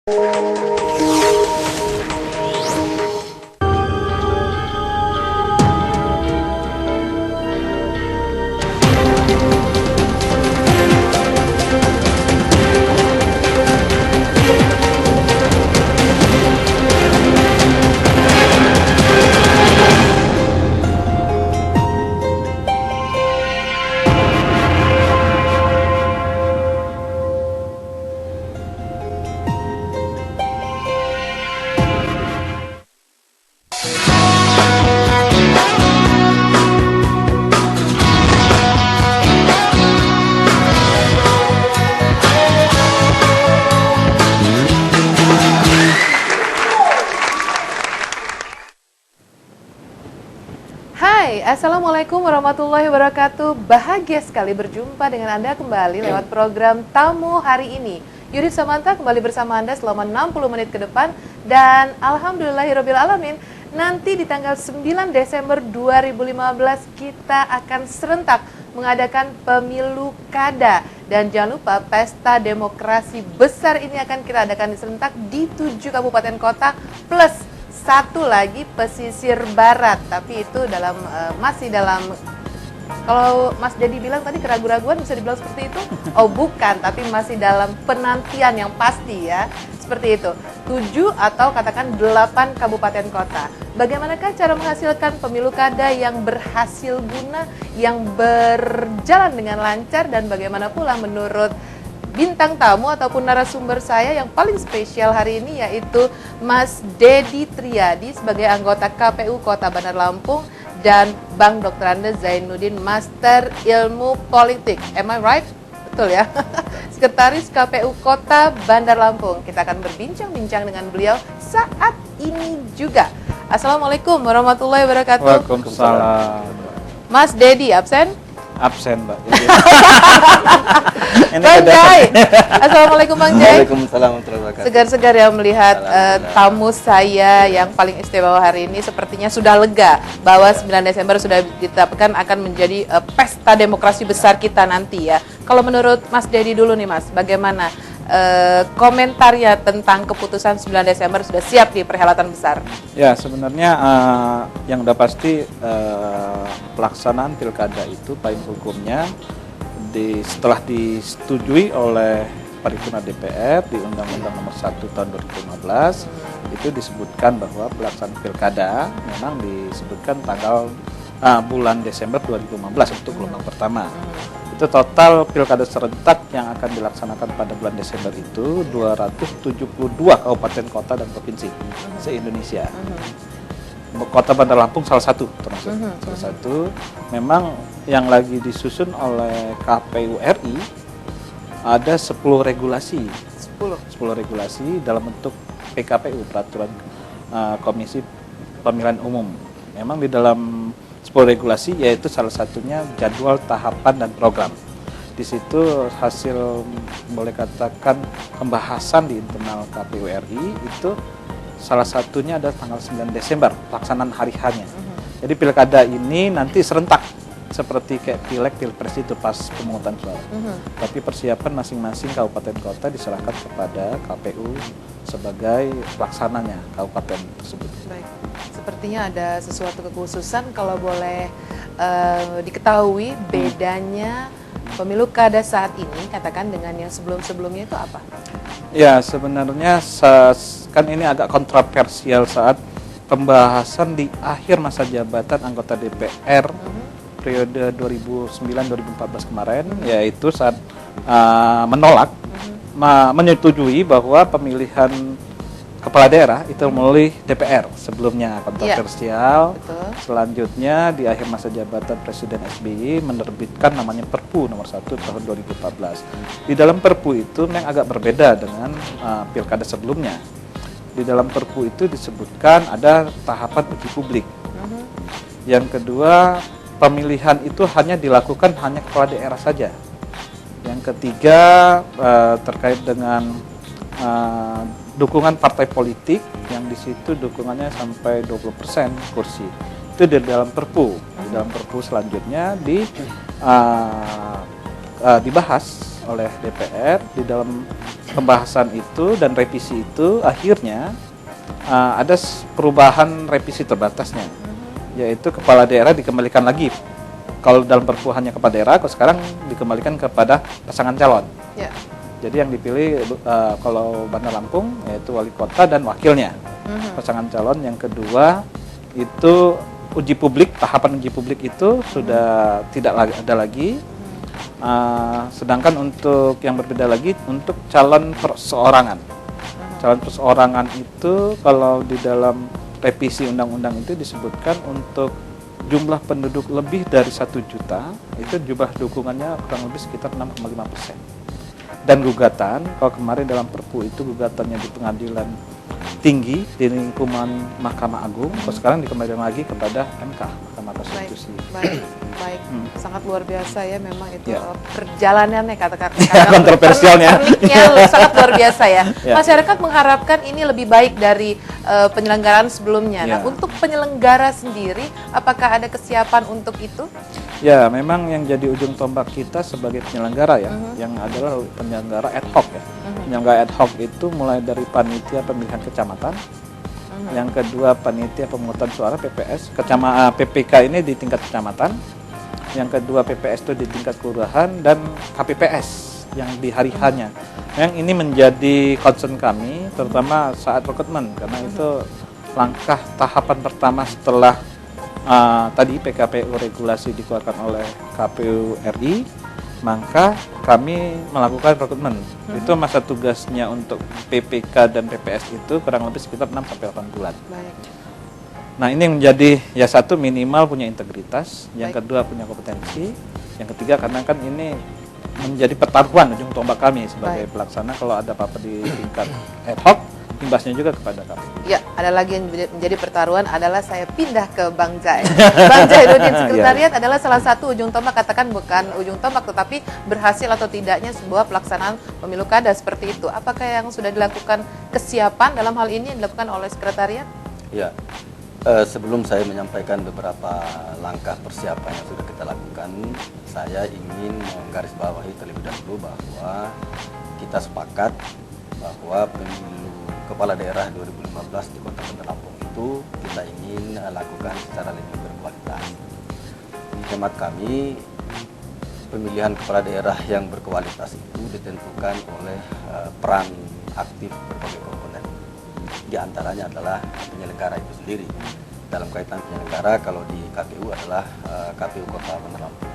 Hai, Assalamualaikum warahmatullahi wabarakatuh. Bahagia sekali berjumpa dengan Anda kembali lewat program Tamu Hari Ini. Yuri Samanta kembali bersama Anda selama 60 menit ke depan. Dan alhamdulillahirrabbilalamin, nanti di tanggal 9 Desember 2015 kita akan serentak mengadakan pemilu kada. Dan jangan lupa pesta demokrasi besar ini akan kita adakan serentak di 7 kabupaten kota plus satu lagi pesisir barat, tapi itu masih dalam, kalau Mas Dedi bilang tadi keraguan-raguan, bisa dibilang seperti itu? Oh bukan, tapi masih dalam penantian yang pasti ya, seperti itu. 7 atau katakan 8 kabupaten kota. Bagaimanakah cara menghasilkan pemilu kada yang berhasil guna, yang berjalan dengan lancar, dan bagaimana pula menurut bintang tamu ataupun narasumber saya yang paling spesial hari ini, yaitu Mas Dedi Triadi sebagai anggota KPU Kota Bandar Lampung dan Bang Dr. Andes Zainuddin, Master Ilmu Politik. Am I right? Betul ya? Sekretaris KPU Kota Bandar Lampung. Kita akan berbincang-bincang dengan beliau saat ini juga. Assalamualaikum warahmatullahi wabarakatuh. Waalaikumsalam. Mas Dedi absen? Absen, Mbak. Bang Jai. Assalamualaikum Bang Jai. Waalaikumsalam warahmatullahi wabarakatuh. Segar-segar ya melihat tamu saya yang paling istimewa hari ini. Sepertinya sudah lega bahwa 9 Desember sudah ditetapkan akan menjadi pesta demokrasi besar kita nanti ya. Kalau menurut Mas Dedi dulu nih Mas, bagaimana komentarnya tentang keputusan 9 Desember sudah siap di perhelatan besar? Ya, sebenarnya yang udah pasti pelaksanaan pilkada itu payung hukumnya setelah disetujui oleh paripurna DPR di Undang-Undang Nomor 1 Tahun 2015 itu disebutkan bahwa pelaksanaan pilkada memang disebutkan tanggal bulan Desember 2015 untuk gelombang pertama. Itu total pilkada serentak yang akan dilaksanakan pada bulan Desember itu 272 kabupaten kota dan provinsi se-Indonesia. Kota Bandar Lampung salah satu termasuk. Salah satu. Memang yang lagi disusun oleh KPU RI ada 10 regulasi. 10 regulasi dalam bentuk PKPU, Peraturan Komisi Pemilihan Umum. Memang di dalam 10 regulasi, yaitu salah satunya jadwal, tahapan, dan program. Di situ hasil boleh katakan pembahasan di internal KPU RI itu salah satunya adalah tanggal 9 Desember, pelaksanaan hari H-nya. Jadi pilkada ini nanti serentak seperti kayak pileg, pilpres itu pas pemungutan suara. Tapi persiapan masing-masing kabupaten kota diserahkan kepada KPU sebagai pelaksananya kabupaten tersebut. Baik. Sepertinya ada sesuatu kekhususan kalau boleh diketahui bedanya pemilu kada saat ini katakan dengan yang sebelum-sebelumnya itu apa? Ya, sebenarnya kan ini agak kontroversial saat pembahasan di akhir masa jabatan anggota DPR periode 2009-2014 kemarin, yaitu saat menolak, menyetujui bahwa pemilihan kepala daerah itu melalui DPR sebelumnya, kontroversial. Betul. Selanjutnya di akhir masa jabatan Presiden SBY menerbitkan namanya Perpu nomor 1 tahun 2014. Di dalam Perpu itu memang agak berbeda dengan pilkada sebelumnya. Di dalam Perpu itu disebutkan ada tahapan uji publik. Yang kedua, pemilihan itu hanya dilakukan hanya kepala daerah saja. Yang ketiga, terkait dengan dukungan partai politik yang di situ dukungannya sampai 20% kursi. Itu di dalam Perpu. Di dalam Perpu selanjutnya dibahas oleh DPR. Di dalam pembahasan itu dan revisi itu akhirnya ada perubahan revisi terbatasnya, yaitu kepala daerah dikembalikan lagi. Kalau dalam Perpu hanya kepala daerah, kalau sekarang dikembalikan kepada pasangan calon. Ya. Jadi yang dipilih kalau Bandar Lampung yaitu wali kota dan wakilnya, pasangan calon. Yang kedua itu uji publik, tahapan uji publik itu sudah tidak ada lagi. Sedangkan untuk yang berbeda lagi untuk calon perseorangan. Calon perseorangan itu kalau di dalam revisi undang-undang itu disebutkan untuk jumlah penduduk lebih dari 1 juta, itu jumlah dukungannya kurang lebih sekitar 6,5%. Dan gugatan, kalau kemarin dalam Perpu itu gugatannya di pengadilan tinggi di lingkungan Mahkamah Agung, kalau sekarang dikembalikan lagi kepada MK, Mahkamah Konstitusi. Baik. Sangat luar biasa ya memang itu Ya. perjalanannya kata-kata Kontroversialnya. sangat luar biasa ya. Ya. Masyarakat mengharapkan ini lebih baik dari penyelenggaraan sebelumnya. Nah, Ya. untuk penyelenggara sendiri, apakah ada kesiapan untuk itu? Ya, memang yang jadi ujung tombak kita sebagai penyelenggara ya, yang adalah penyelenggara ad hoc ya. Penyelenggara ad hoc itu mulai dari panitia pemilihan kecamatan, yang kedua panitia pemungutan suara PPS, PPK ini di tingkat kecamatan, yang kedua PPS itu di tingkat kelurahan, dan KPPS yang di hari hanya. Yang ini menjadi concern kami, terutama saat rekrutmen, karena itu langkah tahapan pertama setelah tadi PKPU regulasi dikeluarkan oleh KPU RI, maka kami melakukan rekrutmen. Itu masa tugasnya untuk PPK dan PPS itu kurang lebih sekitar 6-8 bulan. Baik. Nah, ini yang menjadi ya satu minimal punya integritas, yang kedua punya kompetensi, yang ketiga karena kan ini menjadi pertaruhan ujung tombak kami sebagai pelaksana. Kalau ada apa-apa di tingkat ad hoc, imbasnya juga kepada kami. Ya, ada lagi yang menjadi pertaruhan adalah saya pindah ke Bang Jai. Bang Jainuddin, sekretariat adalah salah satu ujung tombak, katakan bukan ujung tombak tetapi berhasil atau tidaknya sebuah pelaksanaan pemilu kada seperti itu. Apakah yang sudah dilakukan kesiapan dalam hal ini yang dilakukan oleh sekretariat? Ya, sebelum saya menyampaikan beberapa langkah persiapan yang sudah kita lakukan, saya ingin menggarisbawahi terlebih dahulu bahwa kita sepakat bahwa pemilu kepala daerah 2015 di Kota Bandar Lampung itu kita ingin lakukan secara lebih berkualitas. Di hemat kami, pemilihan kepala daerah yang berkualitas itu ditentukan oleh peran aktif berbagai komponen. Di antaranya adalah penyelenggara itu sendiri. Dalam kaitan penyelenggara, kalau di KPU adalah KPU Kota Bandar Lampung.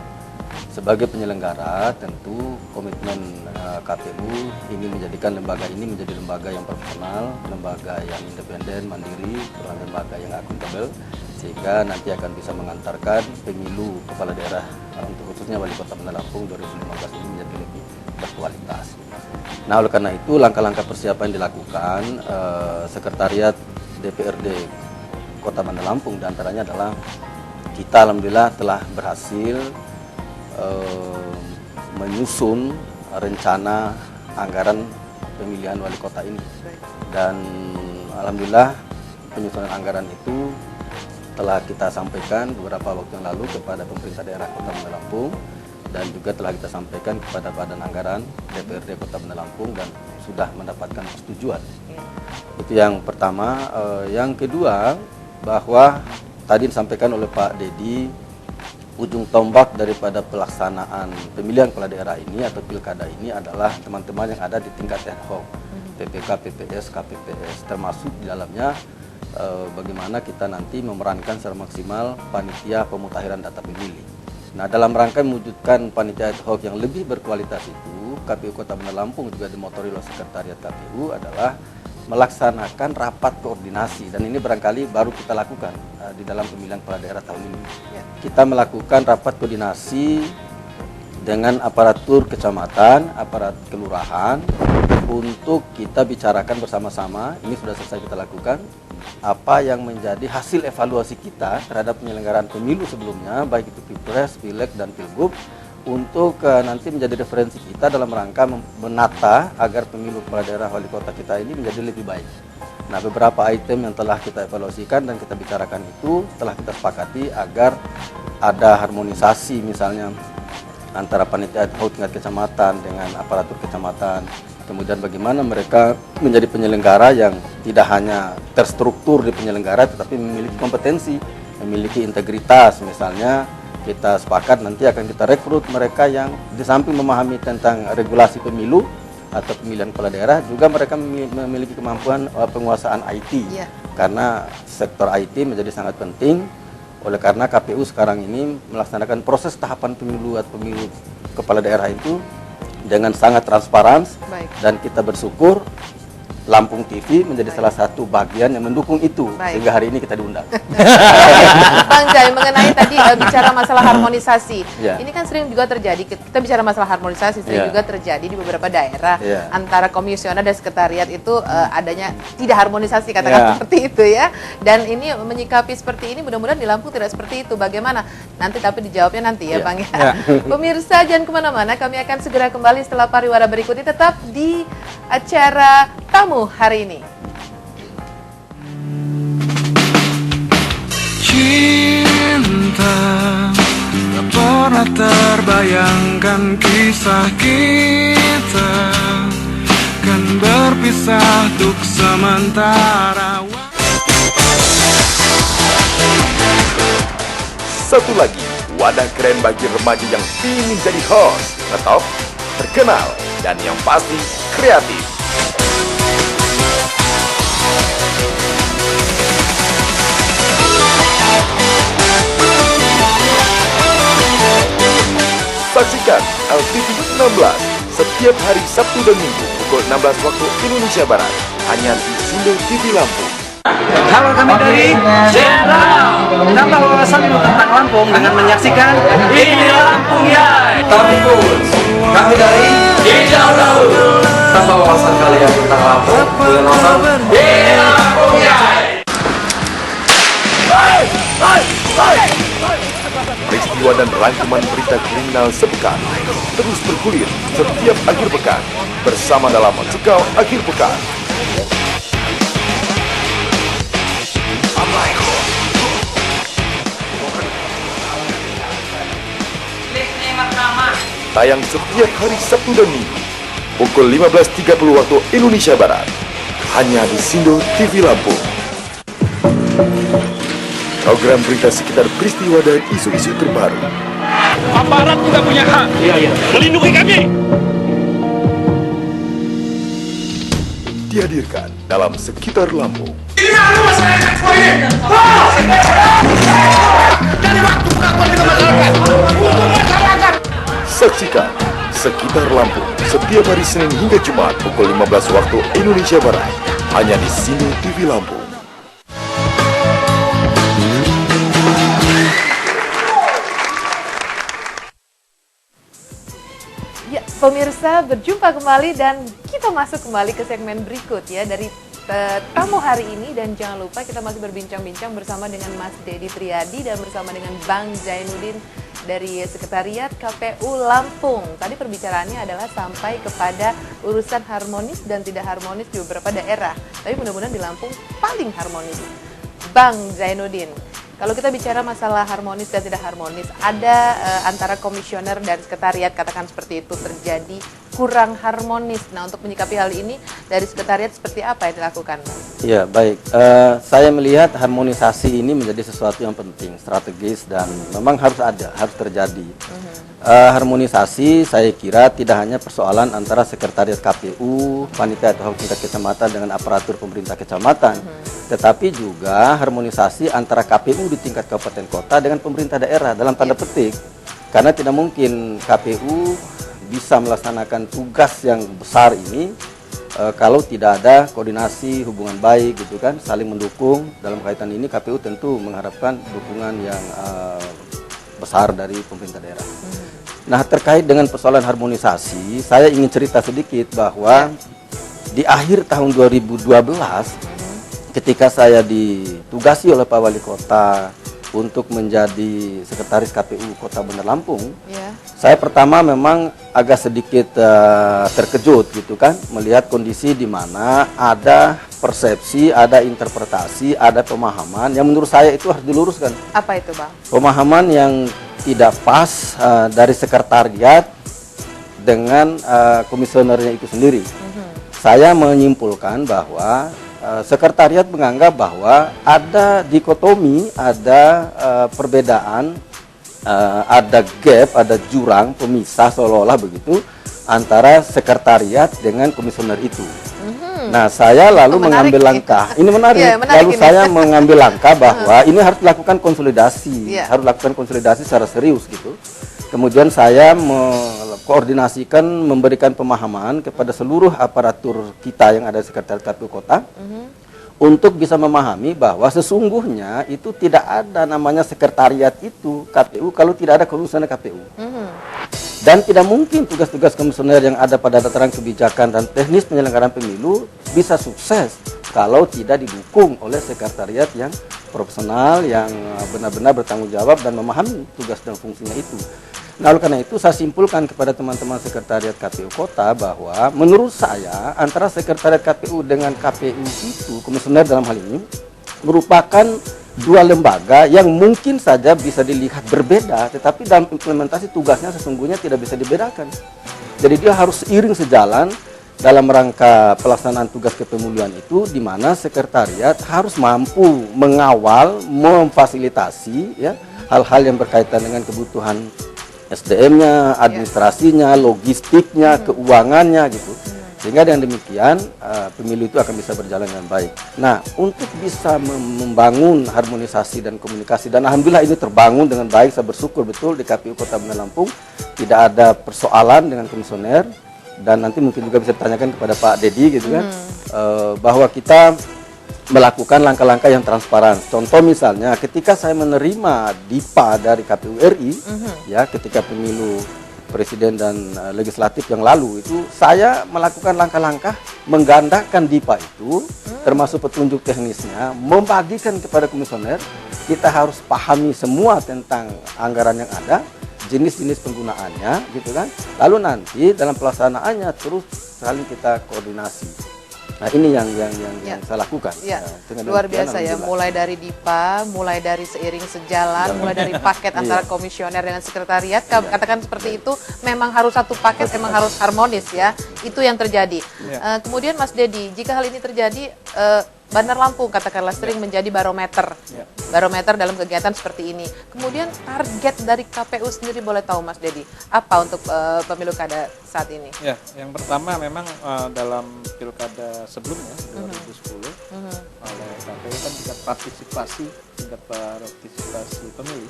Sebagai penyelenggara, tentu komitmen KPU ingin menjadikan lembaga ini menjadi lembaga yang profesional, lembaga yang independen, mandiri, lembaga yang akuntabel, sehingga nanti akan bisa mengantarkan pemilu kepala daerah untuk khususnya Wali Kota Bandar Lampung 2015 ini menjadi lebih berkualitas. Nah, oleh karena itu langkah-langkah persiapan yang dilakukan Sekretariat DPRD Kota Bandar Lampung diantaranya adalah kita alhamdulillah telah berhasil menyusun rencana anggaran pemilihan wali kota ini, dan alhamdulillah penyusunan anggaran itu telah kita sampaikan beberapa waktu yang lalu kepada pemerintah daerah Kota Bandar Lampung, dan juga telah kita sampaikan kepada Badan Anggaran DPRD Kota Bandar Lampung dan sudah mendapatkan persetujuan. Itu yang pertama. Yang kedua, bahwa tadi disampaikan oleh Pak Dedi, ujung tombak daripada pelaksanaan pemilihan kepala daerah ini atau pilkada ini adalah teman-teman yang ada di tingkat ad hoc, PPK, PPS, KPPS, termasuk di dalamnya bagaimana kita nanti memerankan secara maksimal panitia pemutakhiran data pemilih. Nah, dalam rangka mewujudkan panitia ad hoc yang lebih berkualitas itu, KPU Kota Bandar Lampung juga dimotori oleh Sekretariat KPU adalah melaksanakan rapat koordinasi, dan ini barangkali baru kita lakukan di dalam pemilihan kepala daerah tahun ini. Kita melakukan rapat koordinasi dengan aparatur kecamatan, aparat kelurahan, untuk kita bicarakan bersama-sama. Ini sudah selesai kita lakukan, apa yang menjadi hasil evaluasi kita terhadap penyelenggaraan pemilu sebelumnya, baik itu Pilpres, Pileg, dan Pilgub, untuk nanti menjadi referensi kita dalam rangka menata agar pemilu kepala daerah wali kota kita ini menjadi lebih baik. Nah, beberapa item yang telah kita evaluasikan dan kita bicarakan itu telah kita sepakati agar ada harmonisasi, misalnya antara panitia ad hoc tingkat kecamatan dengan aparatur kecamatan. Kemudian bagaimana mereka menjadi penyelenggara yang tidak hanya terstruktur di penyelenggara, tetapi memiliki kompetensi, memiliki integritas. Misalnya kita sepakat nanti akan kita rekrut mereka yang di samping memahami tentang regulasi pemilu atau pemilihan kepala daerah, juga mereka memiliki kemampuan penguasaan IT. Karena sektor IT menjadi sangat penting. Oleh karena KPU sekarang ini melaksanakan proses tahapan pemilu atau pemilu kepala daerah itu dengan sangat transparan. Dan kita bersyukur Lampung TV menjadi salah satu bagian yang mendukung itu, sehingga hari ini kita diundang. Bang Jai, mengenai tadi bicara masalah harmonisasi, ini kan sering juga terjadi, kita bicara masalah harmonisasi, sering juga terjadi di beberapa daerah, antara komisioner dan sekretariat itu adanya tidak harmonisasi, katakan seperti itu ya. Dan ini menyikapi seperti ini, mudah-mudahan di Lampung tidak seperti itu. Bagaimana? Nanti tapi dijawabnya nanti ya Bang ya. Pemirsa jangan kemana-mana, kami akan segera kembali setelah pariwara berikut ini, tetap di acara Tamu Hari Ini. Cinta tak pernah terbayangkan, kisah kita kan berpisah untuk sementara. Satu lagi, wadah keren bagi remaja yang ingin jadi host, ngetop, terkenal, dan yang pasti kreatif. Saksikan LTV 16 setiap hari Sabtu dan Minggu pukul 16 waktu Indonesia Barat hanya di Sindo TV Lampung. Halo, kami dari Jenderal, menambah wawasan tentang Lampung dengan menyaksikan Ini Lampung Yai. Kami pun, kami dari Hijau Laut, tambah wawasan kalian tentang Lampung dengan nonton Ini Lampung Yai. Peristiwa dan rangkuman berita kriminal sepekan terus bergulir setiap akhir pekan bersama dalam Cekal Akhir Pekan. Tayang setiap hari Sabtu dan Minggu pukul 15.30 waktu Indonesia Barat hanya di Sindo TV Lampung. Program berita sekitar peristiwa dan isu-isu terbaru. Aparat juga punya hak melindungi kami. Dihadirkan dalam Sekitar Lampung. Ini malu masyarakat semua ini. Dari waktu pengakuan kita masyarakat. Untuk masyarakat. Saksikan Sekitar Lampung setiap hari Senin hingga Jumat pukul 15 waktu Indonesia Barat hanya di Sindo TV Lampung. Pemirsa, berjumpa kembali dan kita masuk kembali ke segmen berikut ya dari tamu hari ini. Dan jangan lupa kita masih berbincang-bincang bersama dengan Mas Dedi Triadi dan bersama dengan Bang Zainuddin dari Sekretariat KPU Lampung. Tadi perbicaraannya adalah sampai kepada urusan harmonis dan tidak harmonis di beberapa daerah. Tapi mudah-mudahan di Lampung paling harmonis. Bang Zainuddin, kalau kita bicara masalah harmonis dan tidak harmonis, ada antara komisioner dan sekretariat, katakan seperti itu, terjadi kurang harmonis. Nah, untuk menyikapi hal ini, dari sekretariat seperti apa yang dilakukan? Ya, baik. Saya melihat harmonisasi ini menjadi sesuatu yang penting, strategis, dan memang harus ada, harus terjadi. Harmonisasi saya kira tidak hanya persoalan antara sekretariat KPU, panitia ad hoc tingkat kecamatan dengan aparatur pemerintah kecamatan, tetapi juga harmonisasi antara KPU di tingkat kabupaten kota dengan pemerintah daerah dalam tanda petik, karena tidak mungkin KPU bisa melaksanakan tugas yang besar ini kalau tidak ada koordinasi hubungan baik gitu kan, saling mendukung. Dalam kaitan ini KPU tentu mengharapkan dukungan yang besar dari pemerintah daerah. Nah, terkait dengan persoalan harmonisasi, saya ingin cerita sedikit bahwa di akhir tahun 2012 ketika saya ditugasi oleh Pak Wali Kota untuk menjadi sekretaris KPU Kota Bandar Lampung, saya pertama memang agak sedikit terkejut gitu kan, melihat kondisi di mana ada persepsi, ada interpretasi, ada pemahaman yang menurut saya itu harus diluruskan. Apa itu, Bang? Pemahaman yang tidak pas dari sekretariat dengan komisionernya itu sendiri. Saya menyimpulkan bahwa sekretariat menganggap bahwa ada dikotomi, ada perbedaan, ada gap, ada jurang pemisah seolah-olah begitu antara sekretariat dengan komisioner itu. Nah, saya lalu mengambil langkah. Ini menarik. Iya, menarik lalu ini. saya mengambil langkah bahwa ini harus dilakukan konsolidasi, Iya. harus dilakukan konsolidasi secara serius gitu. Kemudian saya mengkoordinasikan, memberikan pemahaman kepada seluruh aparatur kita yang ada di sekretariat KPU Kota untuk bisa memahami bahwa sesungguhnya itu tidak ada namanya sekretariat itu KPU kalau tidak ada komisioner KPU. Dan tidak mungkin tugas-tugas komisioner yang ada pada tataran kebijakan dan teknis penyelenggaraan pemilu bisa sukses kalau tidak didukung oleh sekretariat yang profesional, yang benar-benar bertanggung jawab dan memahami tugas dan fungsinya itu. Nah, oleh karena itu saya simpulkan kepada teman-teman sekretariat KPU Kota bahwa menurut saya antara sekretariat KPU dengan KPU itu, komisioner dalam hal ini, merupakan dua lembaga yang mungkin saja bisa dilihat berbeda, tetapi dalam implementasi tugasnya sesungguhnya tidak bisa dibedakan. Jadi dia harus seiring sejalan dalam rangka pelaksanaan tugas kepemiluan itu, di mana sekretariat harus mampu mengawal, memfasilitasi ya hal-hal yang berkaitan dengan kebutuhan SDM-nya, administrasinya, logistiknya, keuangannya gitu. Sehingga dengan demikian pemilu itu akan bisa berjalan dengan baik. Nah, untuk bisa membangun harmonisasi dan komunikasi, dan alhamdulillah ini terbangun dengan baik, saya bersyukur betul di KPU Kota Bandar Lampung tidak ada persoalan dengan komisioner, dan nanti mungkin juga bisa ditanyakan kepada Pak Dedi gitu kan, bahwa kita melakukan langkah-langkah yang transparan. Contoh misalnya ketika saya menerima DIPA dari KPU RI, ya ketika pemilu presiden dan legislatif yang lalu itu, saya melakukan langkah-langkah menggandakan DIPA itu, termasuk petunjuk teknisnya, membagikan kepada komisioner. Kita harus pahami semua tentang anggaran yang ada, jenis-jenis penggunaannya, gitu kan. Lalu nanti dalam pelaksanaannya terus saling kita koordinasi. Nah, ini yang saya lakukan. Ya, dengan luar demikian, biasa ya, alhamdulillah. mulai dari DIPA, mulai dari seiring sejalan, mulai dari paket antara komisioner dengan sekretariat, katakan seperti itu, memang harus satu paket, memang harus harmonis ya, itu yang terjadi. Kemudian Mas Dedi, jika hal ini terjadi, Bandar Lampung katakanlah sering menjadi barometer, barometer dalam kegiatan seperti ini. Kemudian target dari KPU sendiri boleh tahu Mas Dedi, apa untuk pemilu kada saat ini? Ya, yang pertama memang dalam pilkada sebelumnya 2010 oleh KPU kan tingkat partisipasi pemilih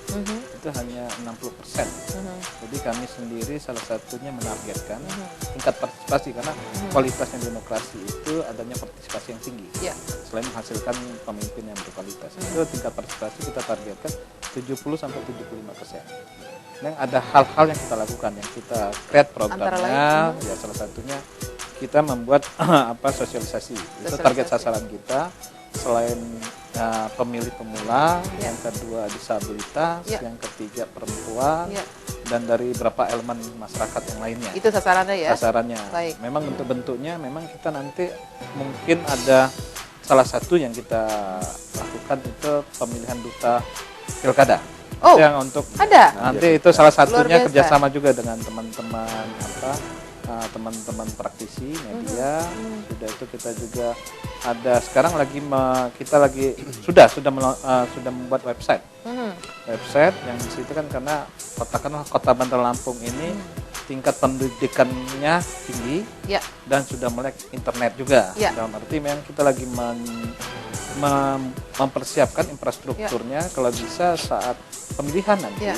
itu hanya 60%. Jadi kami sendiri salah satunya menargetkan tingkat partisipasi, karena kualitasnya demokrasi itu adanya partisipasi yang tinggi. Selain menghasilkan pemimpin yang berkualitas, itu tingkat partisipasi kita targetkan 70-75%. Yang ada hal-hal yang kita lakukan, yang kita create programnya, ya salah satunya kita membuat sosialisasi. Itu target sasaran kita. Selain pemilih pemula, yang kedua disabilitas, yang ketiga perempuan, dan dari beberapa elemen masyarakat yang lainnya. Itu sasarannya ya? Sasarannya. Baik. Memang bentuk-bentuknya memang kita nanti mungkin ada salah satu yang kita lakukan itu pemilihan duta pilkada. Oh, yang untuk ada? nanti itu salah satunya biasa. kerjasama juga dengan teman-teman teman-teman praktisi media. Sudah itu kita juga ada sekarang lagi kita lagi sudah membuat website. Website yang di situ kan, karena katakanlah Kota Bandar Lampung ini tingkat pendidikannya tinggi dan sudah melek internet juga. Dalam arti memang kita lagi mempersiapkan infrastrukturnya, kalau bisa saat pemilihan nanti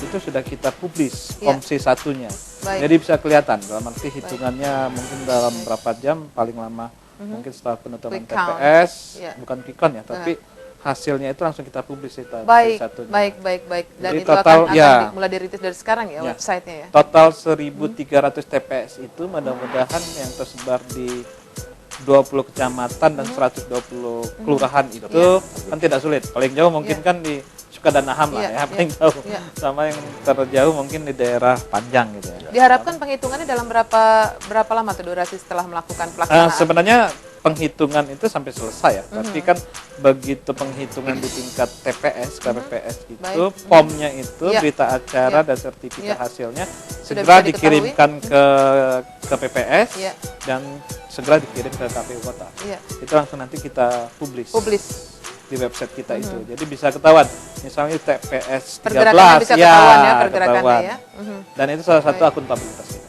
itu sudah kita publis form C1-nya. Jadi bisa kelihatan dalam arti hitungannya mungkin dalam berapa jam paling lama, mungkin setelah penutupan TPS, bukan quick count ya, tapi hasilnya itu langsung kita publis itu. Baik. Dan jadi itu total, akan mulai dirintis dari sekarang ya, websitenya ya. Total 1.300 TPS itu mudah-mudahan yang tersebar di 20 kecamatan dan 120 kelurahan itu kan tidak sulit. Paling jauh mungkin kan di Sukadanaham lah ya, paling jauh. Sama yang terjauh mungkin di daerah Panjang gitu ya. Diharapkan penghitungannya dalam berapa lama tuh durasi setelah melakukan pelaksanaan? Sebenarnya penghitungan itu sampai selesai ya. Tapi kan begitu penghitungan di tingkat TPS, KPPS itu, POM-nya itu, berita acara dan sertifikat hasilnya segera dikirimkan ke PPS dan segera dikirim ke KPU Kota. Itu langsung nanti kita publish di website kita itu. Jadi bisa ketahuan, misalnya TPS 13 pergerakannya bisa ketahuan ya, pergerakannya ketahuan. ya. Dan itu salah satu akuntabilitas kita.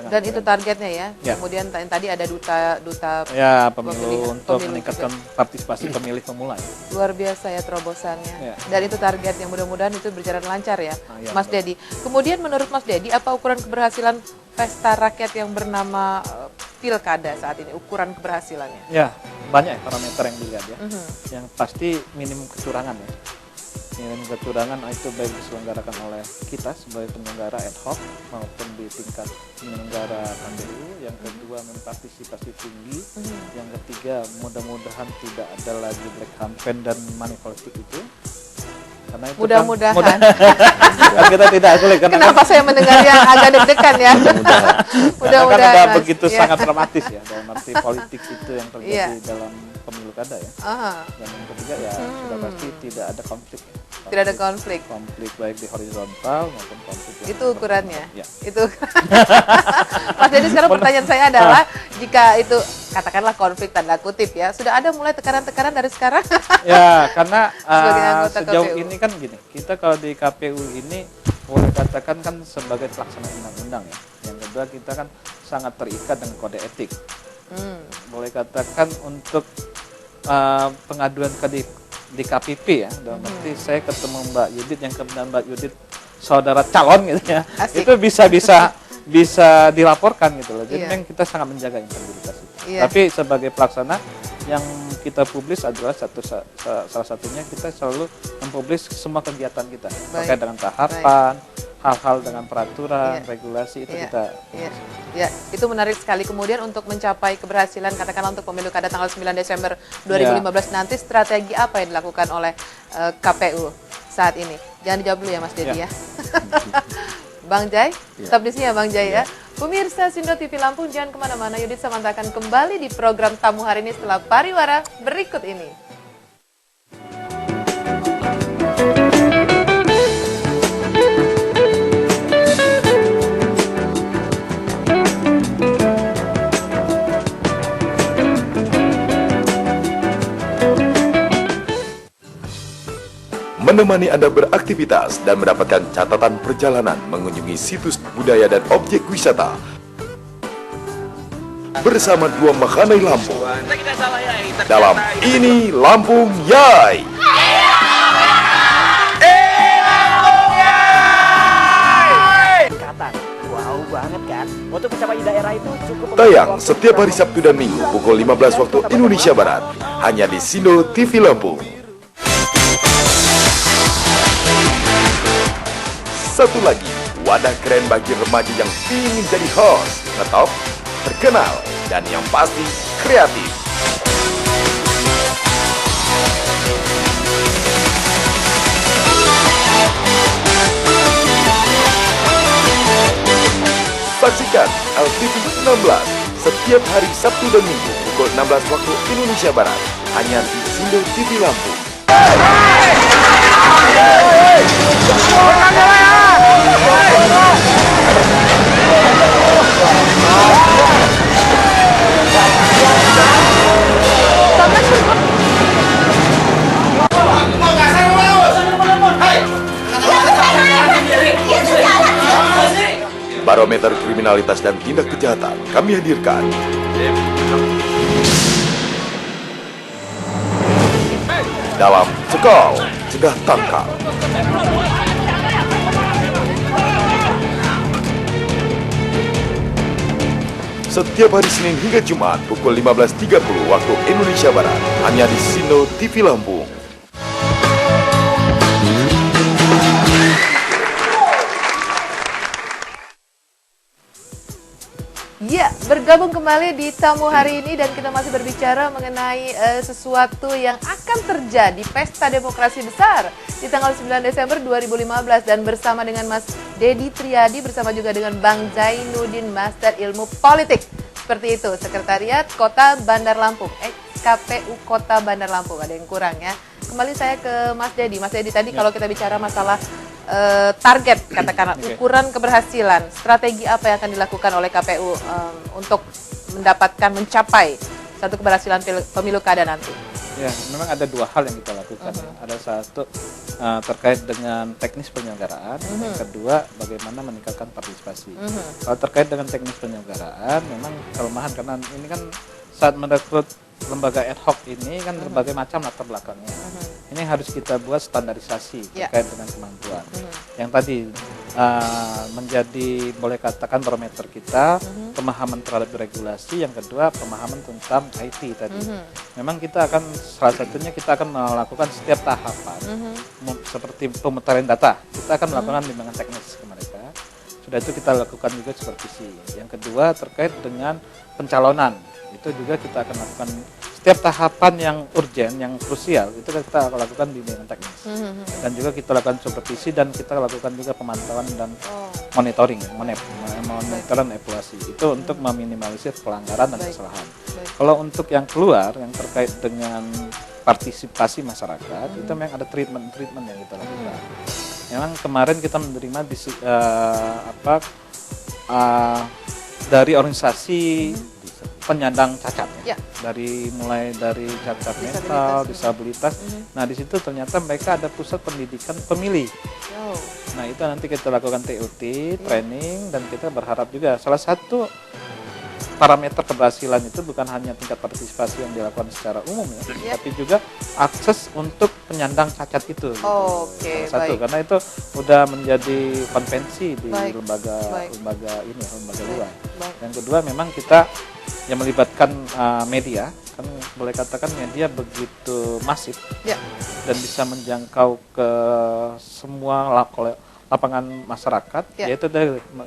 Dan itu targetnya ya. Ya. Kemudian tadi ada duta Ya, pemilu untuk pemilih meningkatkan partisipasi pemilih pemula. Ya. luar biasa ya terobosannya. Ya. Dan itu target yang mudah-mudahan itu berjalan lancar ya, ya, Mas Dedi. Kemudian menurut Mas Dedi, apa ukuran keberhasilan pesta rakyat yang bernama Pilkada saat ini? Ukuran keberhasilannya? Ya, banyak parameter yang dilihat ya. Yang pasti minimum kecurangan ya. Minimum kecurangan itu baik diselenggarakan oleh kita sebagai penyelenggara ad hoc maupun di tingkat penyelenggara KPU. Yang kedua, partisipasi tinggi. Yang ketiga, mudah-mudahan tidak ada lagi black campaign dan money politik itu. Karena itu Mudah-mudahan. kan kita tidak sulit. Kenapa saya mendengar yang agak deg-degan ya? Mudah-mudahan. Karena ada begitu ya. sangat dramatis ya dalam arti politik itu yang terjadi dalam pemilu kada ya. Dan yang ketiga ya sudah pasti tidak ada konflik. Ya. Tidak ada konflik. Konflik baik di horizontal maupun konflik. Itu ukurannya. Ya. Itu. Mas Dedi, sekarang pertanyaan saya adalah, jika itu katakanlah konflik tanda kutip ya, sudah ada mulai tekanan-tekanan dari sekarang? Ya, karena Sebagai anggota sejauh KPU. ini kan gini, kita kalau di KPU ini boleh katakan kan sebagai pelaksana undang-undang ya. Yang kedua, kita kan sangat terikat dengan kode etik. Boleh katakan untuk pengaduan ke di KPP ya, dalam arti saya ketemu Mbak Yudit, yang kemudian Mbak Yudit saudara calon gitu ya, Asik. itu bisa dilaporkan gitu loh. Jadi memang kita sangat menjaga integritas itu. Tapi sebagai pelaksana yang kita publis adalah salah satunya kita selalu mempublis semua kegiatan kita terkait dengan tahapan, hal-hal dengan peraturan, regulasi itu kita. Ya, itu menarik sekali. Kemudian untuk mencapai keberhasilan katakanlah untuk pemilu kada tanggal 9 Desember 2015 nanti, strategi apa yang dilakukan oleh KPU saat ini? Jangan dijawab dulu ya Mas Dedi ya. Bang Jai, tetap di sini ya Bang Jai ya. Pemirsa Sindo TV Lampung, jangan kemana-mana. Yudit Samanta akan kembali di program tamu hari ini setelah pariwara berikut ini. Menemani Anda beraktivitas dan mendapatkan catatan perjalanan mengunjungi situs budaya dan objek wisata bersama dua Makhanai Lampung dalam Ini Lampung Yai. Wow banget kan? Untuk mencapai daerah itu cukup. Tayang setiap hari Sabtu dan Minggu pukul 15 waktu Indonesia Barat hanya di Sindo TV Lampung. Satu lagi, wadah keren bagi remaja yang ingin jadi host, ngetop, terkenal, dan yang pasti kreatif. Saksikan LTV 16 setiap hari Sabtu dan Minggu pukul 16 waktu Indonesia Barat hanya di Sindo TV Lampung. Barometer kriminalitas dan tindak kejahatan kami hadirkan. Dalam Cekal, Cegah Tangkal. Setiap hari Senin hingga Jumat pukul 15.30 waktu Indonesia Barat hanya di Sindo TV Lampung. Ya, bergabung kembali di tamu hari ini dan kita masih berbicara mengenai sesuatu yang akan terjadi, pesta demokrasi besar di tanggal 9 Desember 2015 dan bersama dengan Mas Dedi Triadi bersama juga dengan Bang Zainuddin, Master Ilmu Politik. Seperti itu, Sekretariat Kota Bandar Lampung, KPU Kota Bandar Lampung, ada yang kurang ya. Kembali saya ke Mas Dedi. Mas Dedi, tadi kalau kita bicara masalah target, katakanlah ukuran keberhasilan, strategi apa yang akan dilakukan oleh KPU untuk mencapai satu keberhasilan pemilu kada nanti? Ya, memang ada dua hal yang kita lakukan. Ada satu terkait dengan teknis penyelenggaraan, yang kedua bagaimana meningkatkan partisipasi. Kalau terkait dengan teknis penyelenggaraan, memang kelemahan karena ini kan saat merekrut lembaga ad hoc ini kan berbagai macam latar belakangnya. Ini harus kita buat standarisasi terkait dengan kemampuan. Yang tadi menjadi boleh katakan barometer kita, pemahaman terhadap regulasi. Yang kedua pemahaman tentang IT tadi. Memang kita akan salah satunya kita akan melakukan setiap tahapan seperti pemutaran data. Kita akan melakukan bimbingan teknis ke mereka. Sudah itu kita lakukan juga supervisi. Yang kedua terkait dengan pencalonan. Itu juga kita akan lakukan setiap tahapan yang urgent, yang krusial, itu kita lakukan bimbingan teknis. Dan juga kita lakukan supervisi dan kita lakukan juga pemantauan dan monitoring, monitoran evaluasi. Itu untuk meminimalisir pelanggaran dan kesalahan. Kalau untuk yang keluar, yang terkait dengan partisipasi masyarakat, itu memang ada treatment yang kita lakukan. Memang kemarin kita menerima dari organisasi penyandang cacat mulai dari cacat mental, disabilitas. Nah di situ ternyata mereka ada pusat pendidikan pemilih. Nah itu nanti kita lakukan TOT, training, dan kita berharap juga salah satu parameter keberhasilan itu bukan hanya tingkat partisipasi yang dilakukan secara umum ya, tapi juga akses untuk penyandang cacat itu. Satu, karena itu udah menjadi konvensi di lembaga luar. Yang kedua memang kita yang melibatkan media, kan boleh katakan media begitu masif dan bisa menjangkau ke semua lapangan masyarakat. Yaitu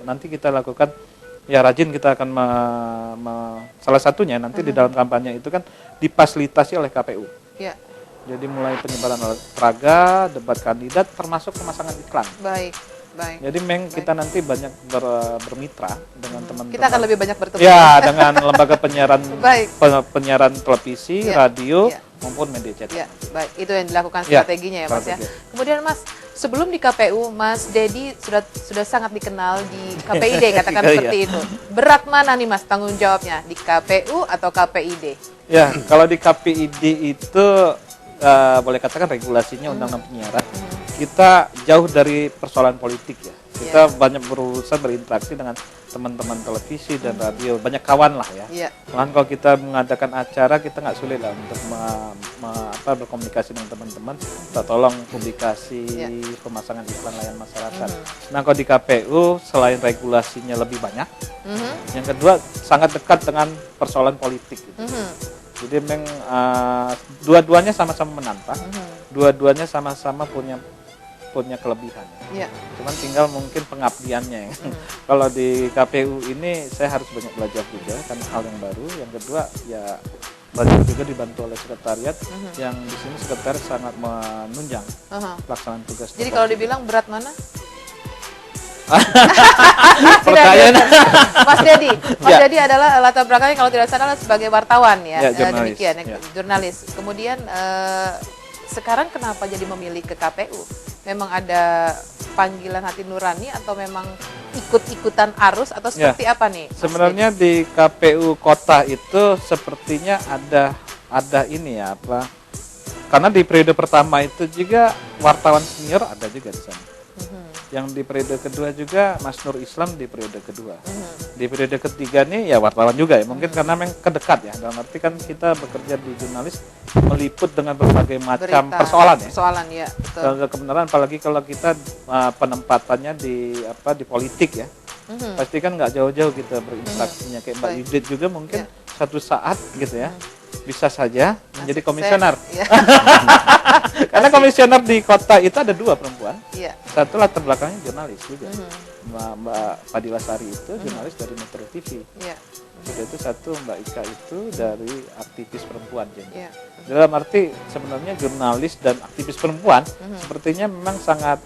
nanti kita lakukan rajin kita akan salah satunya nanti di dalam kampanye itu kan difasilitasi oleh KPU. Jadi mulai penyebaran alat peraga, debat kandidat, termasuk pemasangan iklan. Jadi kita nanti banyak bermitra dengan teman-teman. Kita akan lebih banyak bertemu. Dengan lembaga penyiaran penyiaran televisi, radio, maupun media cetak. Baik, itu yang dilakukan strateginya ya Mas ya. Kemudian Mas, sebelum di KPU, Mas Dedi sudah sangat dikenal di KPID, katakan seperti itu. Berat mana nih Mas tanggung jawabnya, di KPU atau KPID? Ya, kalau di KPID itu boleh katakan regulasinya undang-undang penyiaran. Kita jauh dari persoalan politik ya. Kita banyak berurusan berinteraksi dengan teman-teman televisi dan radio, banyak kawan lah ya. Bahkan kalau kita mengadakan acara kita nggak sulit lah untuk berkomunikasi dengan teman-teman. Kita tolong publikasi, pemasangan iklan layanan masyarakat. Nah kalau di KPU selain regulasinya lebih banyak, yang kedua sangat dekat dengan persoalan politik. Gitu. Jadi memang dua-duanya sama-sama menantang, dua-duanya sama-sama punya kelebihan. Cuman tinggal mungkin pengabdiannya. Kalau di KPU ini saya harus banyak belajar juga kan hal yang baru. Yang kedua ya belajar juga dibantu oleh sekretariat yang di sini sekretariat sangat menunjang pelaksanaan tugas. Jadi kalau dibilang berat mana? Mas Dedi adalah latar belakangnya kalau tidak salah sebagai wartawan ya, demikian jurnalis. Kemudian sekarang kenapa jadi memilih ke KPU? Memang ada panggilan hati nurani atau memang ikut-ikutan arus atau seperti apa nih? Sebenarnya di KPU kota itu sepertinya ada ini ya apa? Karena di periode pertama itu juga wartawan senior ada juga di sana. Yang di periode kedua juga Mas Nur Islam di periode kedua. Di periode ketiga nih ya wartawan juga ya. Mungkin karena memang kedekat ya. Dalam arti kan kita bekerja di jurnalis meliput dengan berbagai macam persoalan ya. Persoalan ya. Betul. Kebenaran apalagi kalau kita penempatannya di politik ya. Pasti kan nggak jauh-jauh kita berinteraksinya kayak Mbak Yudit juga mungkin satu saat gitu ya. Bisa saja menjadi komisioner. Karena komisioner di kota itu ada 2 perempuan. Satu latar belakangnya jurnalis juga. Mbak Fadila Sari itu jurnalis dari Metro TV. Sudah itu satu Mbak Ika itu dari aktivis perempuan. Dalam arti sebenarnya jurnalis dan aktivis perempuan sepertinya memang sangat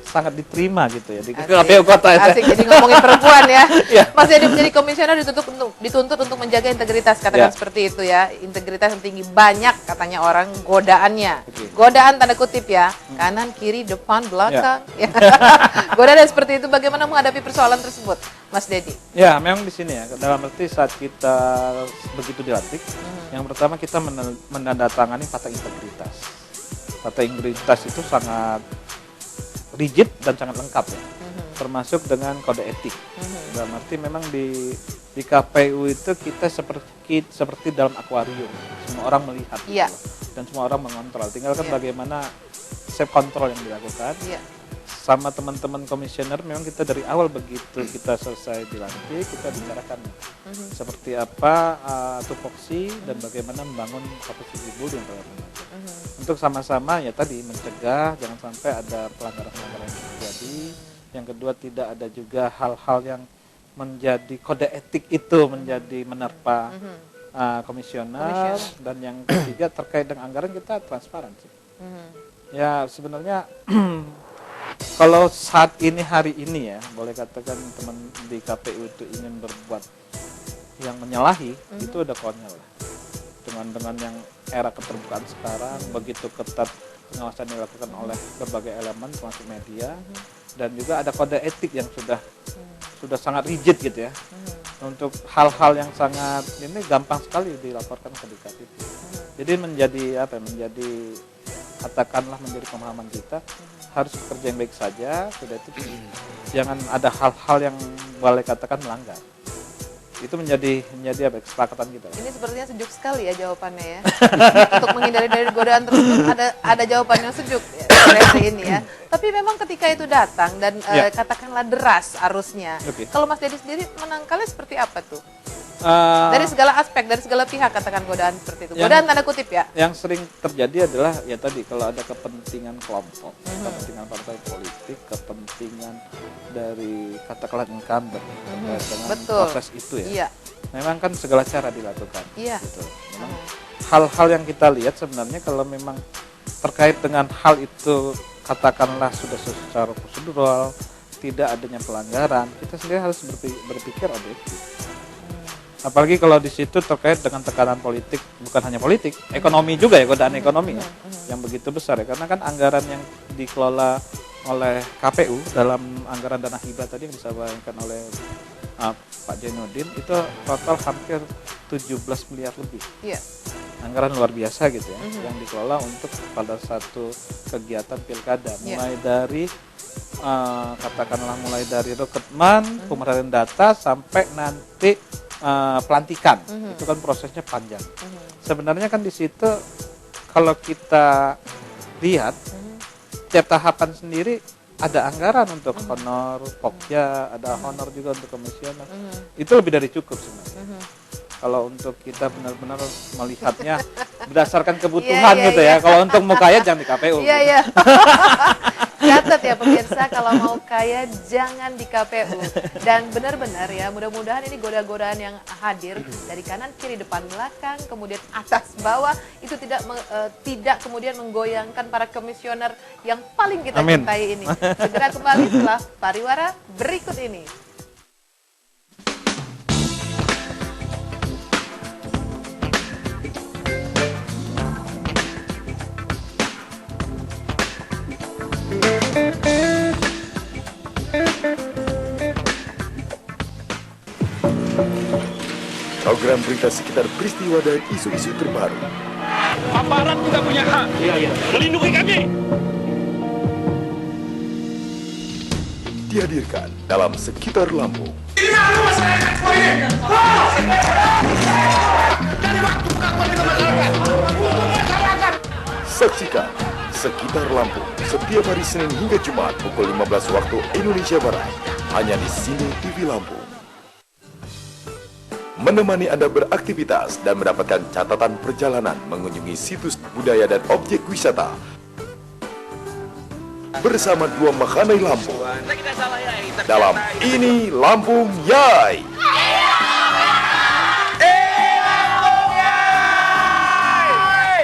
sangat diterima gitu ya di Asik. KPU kota itu. Asik, jadi ngomongin perempuan ya. Iya. Mas Dedi menjadi komisioner dituntut untuk menjaga integritas, katakan Ya. seperti itu ya. Integritas yang tinggi, banyak katanya orang godaannya. Oke. Godaan tanda kutip ya, kanan, kiri, depan, belakang. Ya. Godaan seperti itu, bagaimana menghadapi persoalan tersebut, Mas Dedi? Ya, memang di sini ya, dalam arti saat kita begitu dilantik, yang pertama kita menandatangani fakta integritas. Fakta integritas itu sangat rigid dan sangat lengkap ya, termasuk dengan kode etik. Dalam arti memang di KPU itu kita seperti dalam akuarium, semua orang melihat Iya. gitu, dan semua orang mengontrol. Tinggal kan Iya. bagaimana self control yang dilakukan. Iya. Sama teman-teman komisioner memang kita dari awal begitu kita selesai dilantik kita bicarakan seperti apa tupoksi dan bagaimana membangun profesi ibu yang terlalu untuk sama-sama ya tadi mencegah jangan sampai ada pelanggaran-pelanggaran yang terjadi. Yang kedua tidak ada juga hal-hal yang menjadi kode etik itu menjadi menerpa komisioner. Dan yang ketiga terkait dengan anggaran kita transparan sih. Ya sebenarnya kalau saat ini hari ini ya boleh katakan teman di KPU itu ingin berbuat yang menyalahi itu udah konyol lah dengan yang era keterbukaan sekarang begitu ketat pengawasan dilakukan oleh berbagai elemen termasuk media dan juga ada kode etik yang sudah sangat rigid gitu ya untuk hal-hal yang sangat ini gampang sekali dilaporkan ke DKPP. Jadi menjadi katakanlah menjadi pemahaman kita harus bekerja yang baik saja, sudah itu jangan ada hal-hal yang boleh katakan melanggar. Itu menjadi kesepakatan kita. Ini sepertinya sejuk sekali ya jawabannya ya. Untuk menghindari dari godaan tersebut ada jawaban yang sejuk ya, hari ini ya. Tapi memang ketika itu datang dan katakanlah deras arusnya. Okay. Kalau Mas Dedi sendiri menangkalnya seperti apa tuh? Dari segala aspek, dari segala pihak katakan godaan seperti itu. Godaan tanda kutip ya. Yang sering terjadi adalah ya tadi kalau ada kepentingan kelompok, kepentingan partai politik, kepentingan dari katakanlah incumbent terkait dengan proses itu ya. Iya. Memang kan segala cara dilakukan. Iya. Gitu. Memang hal-hal yang kita lihat sebenarnya kalau memang terkait dengan hal itu katakanlah sudah secara prosedural, tidak adanya pelanggaran, kita sendiri harus berpikir objektif. Apalagi kalau di situ terkait dengan tekanan politik, bukan hanya politik, ekonomi juga ya, godaan ekonomi ya, yang begitu besar ya. Karena kan anggaran yang dikelola oleh KPU dalam anggaran dana hibah tadi yang disampaikan oleh Pak Jainuddin itu total hampir 17 miliar lebih. Iya. Anggaran luar biasa gitu ya, yang dikelola untuk pada satu kegiatan pilkada, mulai dari katakanlah mulai dari rekrutmen, pemerhatian data sampai nanti pelantikan. Itu kan prosesnya panjang. Sebenarnya kan di situ kalau kita lihat tiap tahapan sendiri ada anggaran untuk honor pokja, ada honor juga untuk komisioner. Itu lebih dari cukup sebenarnya. Kalau untuk kita benar-benar melihatnya berdasarkan kebutuhan gitu ya. Kalau untuk mau kaya jangan di KPU. Iya, iya. Catat ya pemirsa, kalau mau kaya jangan di KPU. Dan benar-benar ya, mudah-mudahan ini goda-godaan yang hadir dari kanan, kiri, depan, belakang, kemudian atas, bawah, itu tidak kemudian menggoyangkan para komisioner yang paling kita cintai ini. Segera kembali setelah pariwara berikut ini. Program berita sekitar peristiwa dan isu-isu terbaru. Aparat juga punya hak. Iya. Melindungi kami. Dihadirkan dalam Sekitar Lampung. Ini aku masyarakat semua ini. Dari waktu pengakuan dengan masyarakat. Untuk masyarakat. Saksikan Sekitar Lampung setiap hari Senin hingga Jumat pukul 15 waktu Indonesia Barat. Hanya di Sine TV Lampung. Menemani Anda beraktivitas dan mendapatkan catatan perjalanan mengunjungi situs budaya dan objek wisata bersama dua Makhanai Lampung dalam Ini Lampung Yai.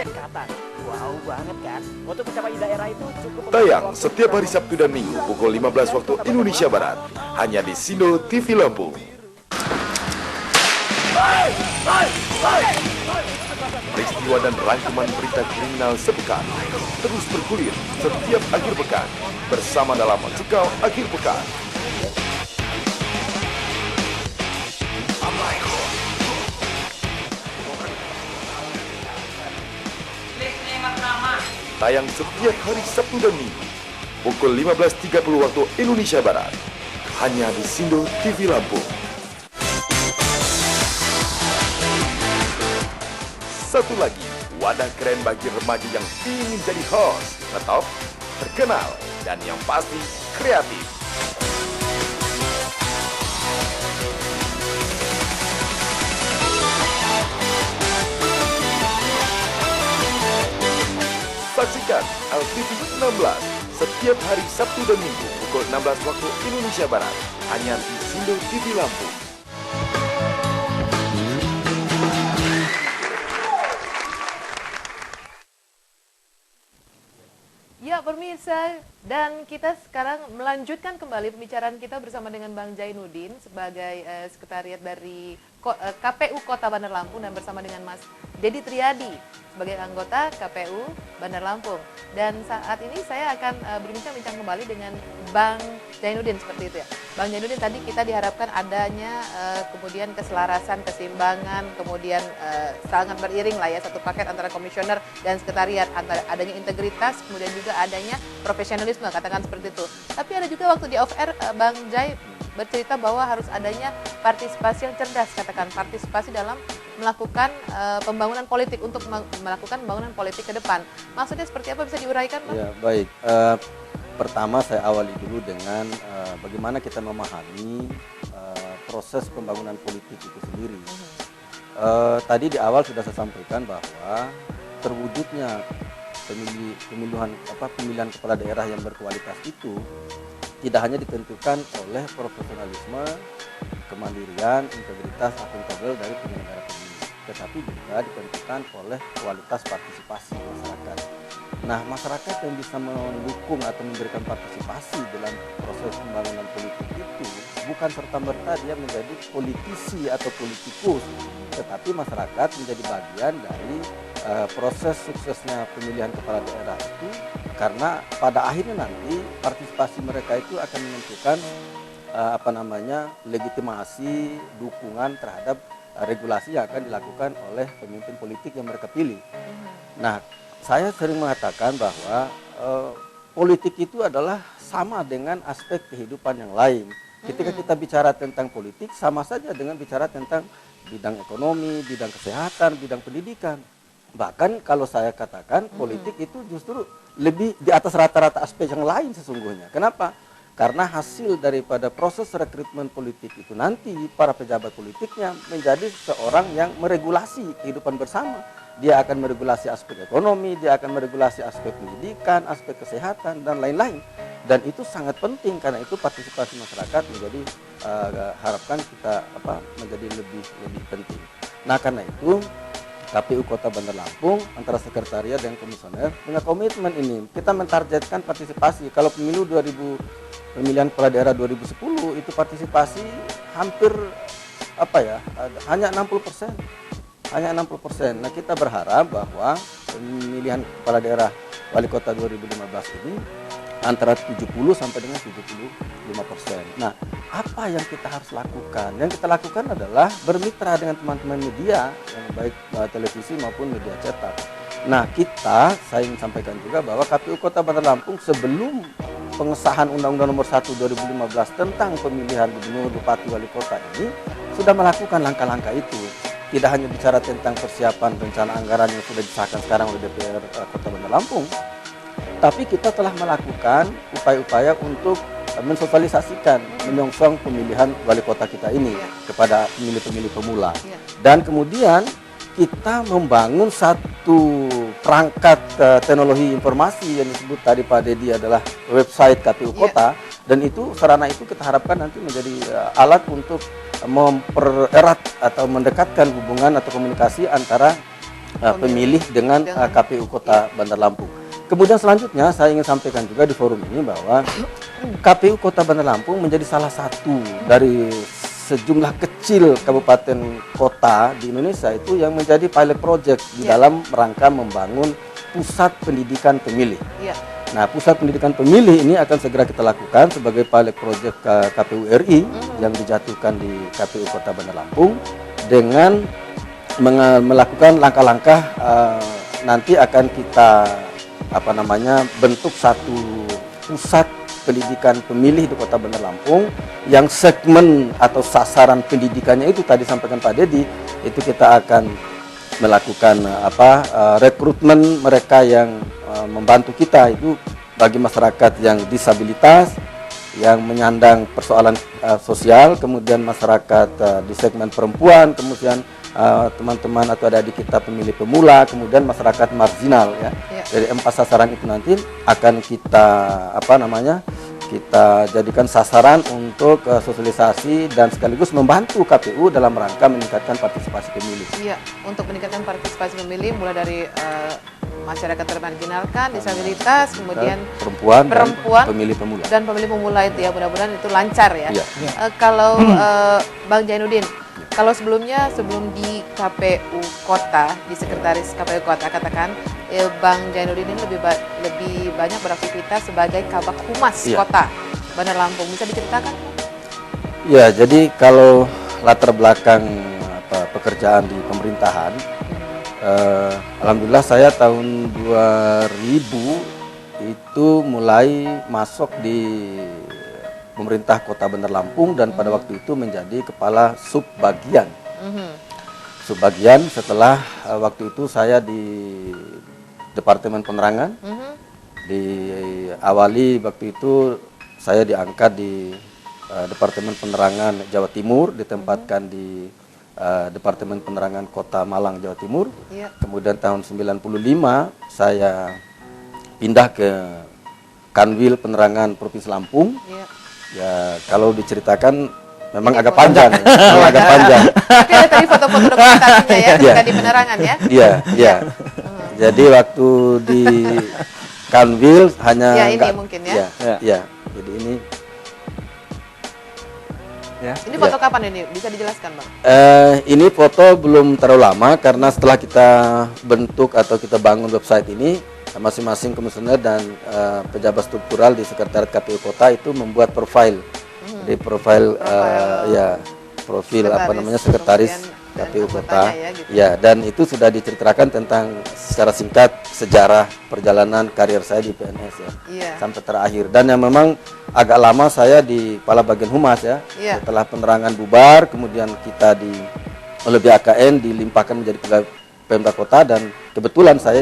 Kata, wow banget kan? Untuk mencapai daerah itu cukup Tayang setiap hari Sabtu dan Minggu pukul 15 waktu Indonesia Barat. Hanya di Sindo TV Lampung. Peristiwa dan rangkuman berita kriminal sepekan terus bergulir setiap akhir pekan bersama dalam Cekal Akhir Pekan. Tayang setiap hari Sabtu dan Minggu pukul 15.30 waktu Indonesia Barat. Hanya di Sindo TV Lampung. Satu lagi, wadah keren bagi remaja yang ingin jadi host, ngetop, terkenal, dan yang pasti kreatif. Saksikan LTV 16 setiap hari Sabtu dan Minggu pukul 16 waktu Indonesia Barat. Hanya di Sindo TV Lampung. Ya pemirsa, dan kita sekarang melanjutkan kembali pembicaraan kita bersama dengan Bang Jainuddin sebagai sekretariat dari KPU Kota Bandar Lampung dan bersama dengan Mas Dedi Triadi sebagai anggota KPU Bandar Lampung. Dan saat ini saya akan berbincang-bincang kembali dengan Bang Jainuddin seperti itu ya. Bang Jainuddin, tadi kita diharapkan adanya kemudian keselarasan, keseimbangan, kemudian sangat beriring lah ya satu paket antara komisioner dan sekretariat, antara adanya integritas, kemudian juga adanya profesionalisme, katakan seperti itu. Tapi ada juga waktu di off air Bang Jai bercerita bahwa harus adanya partisipasi yang cerdas, katakan partisipasi dalam melakukan pembangunan politik untuk melakukan pembangunan politik ke depan. Maksudnya seperti apa, bisa diuraikan, Bang? Ya, baik. Pertama saya awali dulu dengan bagaimana kita memahami proses pembangunan politik itu sendiri. Tadi di awal sudah saya sampaikan bahwa terwujudnya pemilihan kepala daerah yang berkualitas itu tidak hanya ditentukan oleh profesionalisme, kemandirian, integritas, akuntabel dari penyelenggara pemilu, tetapi juga ditentukan oleh kualitas partisipasi masyarakat. Nah, masyarakat yang bisa mendukung atau memberikan partisipasi dalam proses pembangunan politik itu bukan serta-merta dia menjadi politisi atau politikus, tetapi masyarakat menjadi bagian dari proses suksesnya pemilihan kepala daerah itu, karena pada akhirnya nanti partisipasi mereka itu akan menentukan legitimasi dukungan terhadap regulasi yang akan dilakukan oleh pemimpin politik yang mereka pilih. Nah, saya sering mengatakan bahwa politik itu adalah sama dengan aspek kehidupan yang lain. Ketika kita bicara tentang politik, sama saja dengan bicara tentang bidang ekonomi, bidang kesehatan, bidang pendidikan. Bahkan kalau saya katakan politik itu justru lebih di atas rata-rata aspek yang lain sesungguhnya. Kenapa? Karena hasil daripada proses rekrutmen politik itu nanti para pejabat politiknya menjadi seorang yang meregulasi kehidupan bersama. Dia akan meregulasi aspek ekonomi, dia akan meregulasi aspek pendidikan, aspek kesehatan, dan lain-lain. Dan itu sangat penting, karena itu partisipasi masyarakat menjadi harapkan kita menjadi lebih penting. Nah, karena itu KPU Kota Bandar Lampung antara sekretariat dan komisioner dengan komitmen ini kita mentargetkan partisipasi. Kalau pemilihan kepala daerah 2010 itu partisipasi hampir hanya 60%. Hanya 60%. Nah, kita berharap bahwa pemilihan kepala daerah wali kota 2015 ini antara 70 sampai dengan 75%. Nah, apa yang kita harus lakukan? Yang kita lakukan adalah bermitra dengan teman-teman media, yang baik televisi maupun media cetak. Nah, saya ingin sampaikan juga bahwa KPU Kota Bandar Lampung sebelum pengesahan Undang-Undang Nomor 1 2015 tentang pemilihan gubernur, bupati, wali kota ini sudah melakukan langkah-langkah itu. Tidak hanya bicara tentang persiapan rencana anggaran yang sudah disahkan sekarang oleh DPR Kota Bandar Lampung, tapi kita telah melakukan upaya-upaya untuk mensosialisasikan, menyongsong pemilihan wali kota kita ini kepada pemilih-pemilih pemula. Dan kemudian kita membangun satu perangkat teknologi informasi yang disebut tadi Pak Dedi adalah website KPU Kota, dan itu sarana itu kita harapkan nanti menjadi alat untuk mempererat atau mendekatkan hubungan atau komunikasi antara pemilih dengan KPU Kota Bandar Lampung. kemudian selanjutnya saya ingin sampaikan juga di forum ini bahwa KPU Kota Bandar Lampung menjadi salah satu dari sejumlah kecil kabupaten kota di Indonesia itu yang menjadi pilot project di dalam rangka membangun pusat pendidikan pemilih. Iya. Nah, pusat pendidikan pemilih ini akan segera kita lakukan sebagai pilot project KPU RI yang dijatuhkan di KPU Kota Bandar Lampung dengan melakukan langkah-langkah nanti akan kita bentuk satu pusat pendidikan pemilih di Kota Bandar Lampung yang segmen atau sasaran pendidikannya itu tadi sampaikan Pak Dedi, itu kita akan melakukan rekrutmen mereka yang membantu kita itu bagi masyarakat yang disabilitas, yang menyandang persoalan sosial, kemudian masyarakat di segmen perempuan, kemudian teman-teman atau adik-adik kita pemilih pemula, kemudian masyarakat marginal ya. Dari 4 sasaran itu nanti akan kita kita jadikan sasaran untuk sosialisasi dan sekaligus membantu KPU dalam rangka meningkatkan partisipasi pemilih. Iya, untuk meningkatkan partisipasi pemilih mulai dari masyarakat termarginalkan, disabilitas, kemudian perempuan dan pemilih pemula. Dan pemilih pemula itu ya, mudah-mudahan itu lancar ya. Iya. Kalau Bang Jainuddin, kalau sebelum di KPU Kota, di Sekretaris KPU Kota katakan Bang Jainuddin ini lebih banyak beraktivitas sebagai Kabak Humas Kota Bandar Lampung. Bisa diceritakan? Ya, jadi kalau latar belakang pekerjaan di pemerintahan, alhamdulillah saya tahun 2000 itu mulai masuk di pemerintah Kota Bandar Lampung dan pada waktu itu menjadi kepala subbagian. Subbagian setelah waktu itu saya di Departemen Penerangan. Diawali waktu itu saya diangkat di Departemen Penerangan Jawa Timur, ditempatkan di Departemen Penerangan Kota Malang Jawa Timur. Kemudian tahun 95 saya pindah ke Kanwil Penerangan Provinsi Lampung. Ya, kalau diceritakan memang agak panjang. Agak panjang. Oke, tadi foto-foto dokumentasinya ya, ketika di penerangan ya. Iya. Jadi waktu di Kanwil hanya ini mungkin ya. Iya. Jadi ini Ini foto kapan ini? Bisa dijelaskan, Bang? Ini foto belum terlalu lama karena setelah kita bentuk atau kita bangun website ini, masing-masing komisioner dan pejabat struktural di Sekretariat KPU Kota itu membuat profil. Jadi profil sekretaris KPU Kota. Ya, dan itu sudah diceritakan tentang secara singkat sejarah perjalanan karir saya di PNS sampai terakhir. Dan yang memang agak lama saya di kepala bagian humas setelah penerangan bubar, kemudian kita oleh BAKN dilimpahkan menjadi pegawai Pemda Kota dan kebetulan saya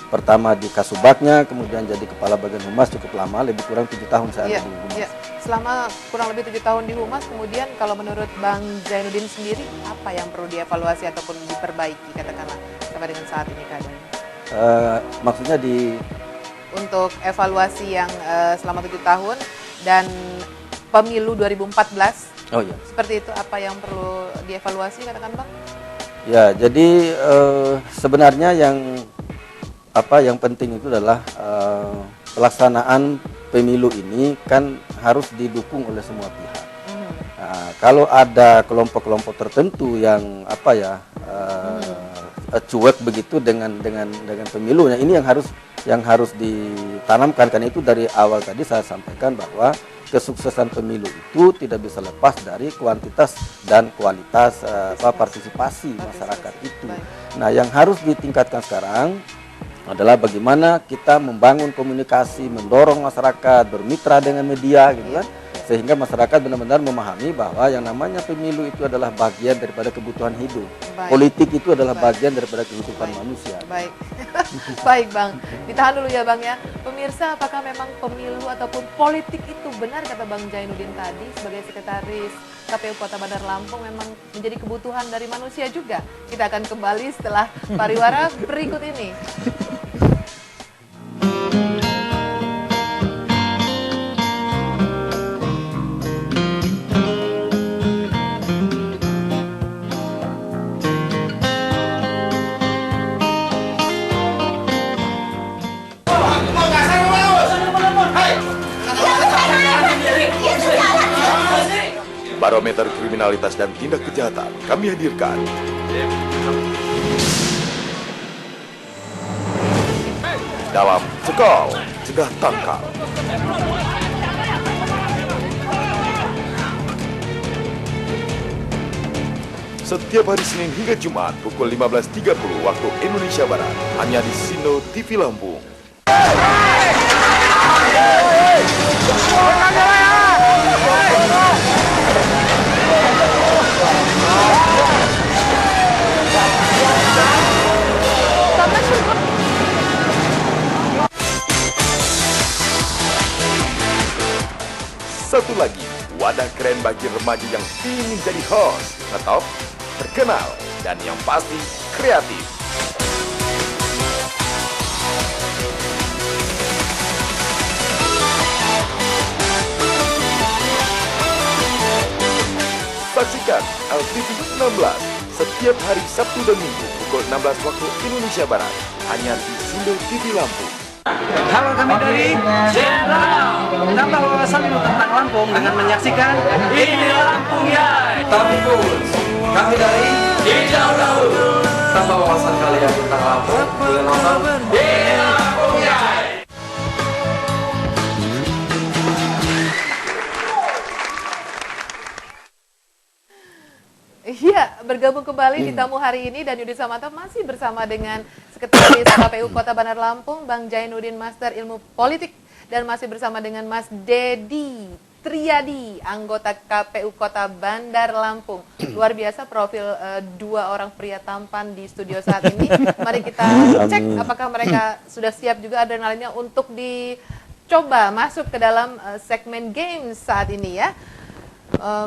pertama di Kasubagnya, kemudian jadi kepala bagian humas cukup lama, lebih kurang 7 tahun saya di humas. Selama kurang lebih 7 tahun di humas, kemudian kalau menurut Bang Jainuddin sendiri, apa yang perlu dievaluasi ataupun diperbaiki katakanlah sampai dengan saat ini keadaannya? Maksudnya untuk evaluasi yang selama 7 tahun dan pemilu 2014. Oh iya. Seperti itu, apa yang perlu dievaluasi katakan Bang? Ya, jadi sebenarnya yang penting itu adalah pelaksanaan pemilu ini kan harus didukung oleh semua pihak. Nah, kalau ada kelompok-kelompok tertentu yang cuek begitu dengan pemilunya, ini yang harus ditanamkan. Karena itu dari awal tadi saya sampaikan bahwa kesuksesan pemilu itu tidak bisa lepas dari kuantitas dan kualitas partisipasi masyarakat itu. Nah, yang harus ditingkatkan sekarang adalah bagaimana kita membangun komunikasi, mendorong masyarakat bermitra dengan media gitu kan, sehingga masyarakat benar-benar memahami bahwa yang namanya pemilu itu adalah bagian daripada kebutuhan hidup. Politik itu adalah bagian daripada kehidupan manusia. Baik. Baik Bang, ditahan dulu ya Bang ya. Pemirsa, apakah memang pemilu ataupun politik itu benar kata Bang Jainuddin tadi sebagai sekretaris KPU Kota Bandar Lampung memang menjadi kebutuhan dari manusia juga? Kita akan kembali setelah pariwara berikut ini. Barometer kriminalitas dan tindak kejahatan kami hadirkan. Dalam Cekal, Cegah Tangkal. Setiap hari Senin hingga Jumat pukul 15.30 waktu Indonesia Barat, hanya di Sindo TV Lampung. Satu lagi, wadah keren bagi remaja yang ingin jadi host, ngetop, terkenal, dan yang pasti kreatif. Saksikan LTV 16 setiap hari Sabtu dan Minggu pukul 16 waktu Indonesia Barat, hanya di Sindo TV Lampung. Halo, kami dari Jenderal. Nambah wawasanmu tentang Lampung dengan menyaksikan Ini Lampung Yai. Tapi pun, kami dari Hijau Laut. Tambah wawasan kalian tentang Lampung dengan nonton Ini Lampung Yai. Iya, bergabung kembali di tamu hari ini dan Yudi Samanta masih bersama dengan Sekretaris KPU Kota Bandar Lampung, Bang Jainuddin Master Ilmu Politik, dan masih bersama dengan Mas Dedi Triadi, anggota KPU Kota Bandar Lampung. Luar biasa profil dua orang pria tampan di studio saat ini. Mari kita cek apakah mereka sudah siap juga adrenalinnya untuk dicoba masuk ke dalam segmen games saat ini ya.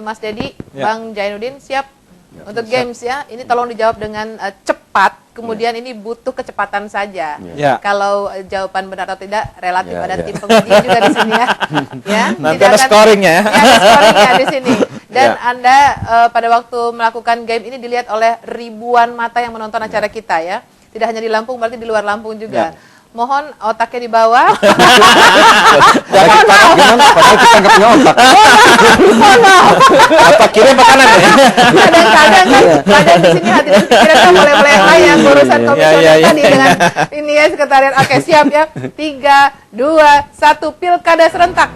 Mas Dedi, Bang Jainuddin siap? Untuk games ya, ini tolong dijawab dengan cepat, kemudian ini butuh kecepatan saja. Kalau jawaban benar atau tidak relatif pada tim penguji juga di sini ya. Nanti ada scoringnya ya. Ada scoringnya di sini. Dan Anda pada waktu melakukan game ini dilihat oleh ribuan mata yang menonton acara kita ya. Tidak hanya di Lampung, berarti di luar Lampung juga. Mohon otaknya di bawah. Jangan gimana? Padahal kita nggak punya otak. Otak kiri apa kanan ya? Kadang-kadang kan di sini hati dan pikiran boleh yang urusan komisioner tadi dengan ini ya sekretariat. Oke, siap ya. 3, 2, 1, pilkada serentak.